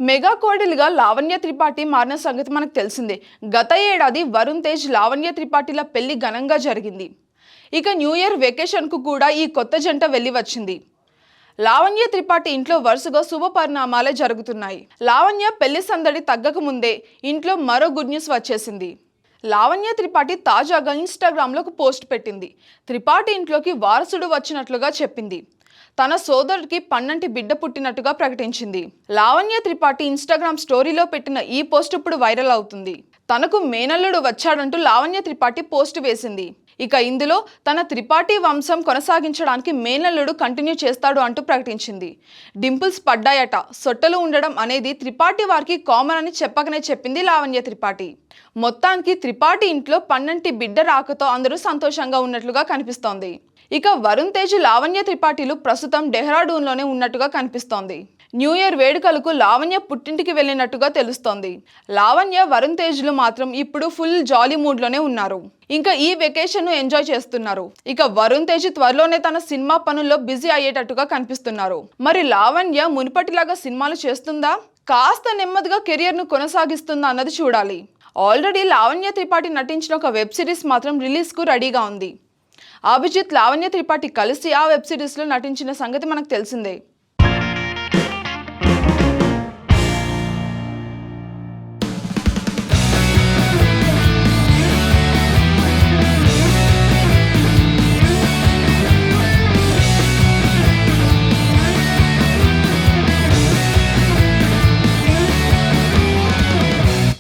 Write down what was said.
Mega కోడలిగా లావణ్య త్రిపాఠి మారిన సంగతి మనకు తెలిసిందే. గత ఏడాది వరుణ్ తేజ్ లావణ్య త్రిపాఠిల పెళ్లి ఘనంగా జరిగింది. ఇక న్యూ ఇయర్ వెకేషన్కు కూడా ఈ కొత్త జంట వెళ్ళి వచ్చింది. లావణ్య త్రిపాఠి ఇంట్లో వరుసగా శుభ పరిణామాలే జరుగుతున్నాయి. లావణ్య పెళ్లి సందడి తగ్గక ముందే ఇంట్లో మరో గుడ్ న్యూస్ వచ్చేసింది. లావణ్య త్రిపాఠి తాజాగా ఇన్స్టాగ్రామ్లో ఒక పోస్ట్ పెట్టింది. త్రిపాఠి ఇంట్లోకి వారసుడు వచ్చినట్లుగా చెప్పింది. తన సోదరుడికి పన్నంటి బిడ్డ పుట్టినట్టుగా ప్రకటించింది. లావణ్య త్రిపాఠి ఇన్స్టాగ్రామ్ స్టోరీలో పెట్టిన ఈ పోస్ట్ ఇప్పుడు వైరల్ అవుతుంది. తనకు మేనల్లుడు వచ్చాడంటూ లావణ్య త్రిపాఠి పోస్ట్ వేసింది. ఇక ఇందులో తన త్రిపాఠి వంశం కొనసాగించడానికి మేనల్లుడు కంటిన్యూ చేస్తాడు అంటూ ప్రకటించింది. డింపుల్స్ పడ్డాయట, సొట్టలు ఉండడం అనేది త్రిపాఠి వారికి కామన్ అని చెప్పకనే చెప్పింది లావణ్య త్రిపాఠి. మొత్తానికి త్రిపాఠి ఇంట్లో పన్నంటి బిడ్డ రాకతో అందరూ సంతోషంగా ఉన్నట్లుగా కనిపిస్తోంది. ఇక వరుణ్ తేజ్ లావణ్య త్రిపాఠిలు ప్రస్తుతం డెహ్రాడూన్లోనే ఉన్నట్టుగా కనిపిస్తోంది. న్యూ ఇయర్ వేడుకలకు లావణ్య పుట్టింటికి వెళ్ళినట్టుగా తెలుస్తోంది. లావణ్య వరుణ్ తేజ్లు మాత్రం ఇప్పుడు ఫుల్ జాలీ మూడ్లోనే ఉన్నారు. ఇంకా ఈ వెకేషన్ ను ఎంజాయ్ చేస్తున్నారు. ఇక వరుణ్ తేజ్ త్వరలోనే తన సినిమా పనుల్లో బిజీ అయ్యేటట్టుగా కనిపిస్తున్నారు. మరి లావణ్య మునుపటిలాగా సినిమాలు చేస్తుందా, కాస్త నెమ్మదిగా కెరియర్ ను కొనసాగిస్తుందా అన్నది చూడాలి. ఆల్రెడీ లావణ్య త్రిపాఠి నటించిన ఒక వెబ్ సిరీస్ మాత్రం రిలీజ్ కు రెడీగా ఉంది. అభిజిత్ లావణ్య త్రిపాఠి కలిసి ఆ వెబ్ సిరీస్ లో నటించిన సంగతి మనకు తెలిసిందే.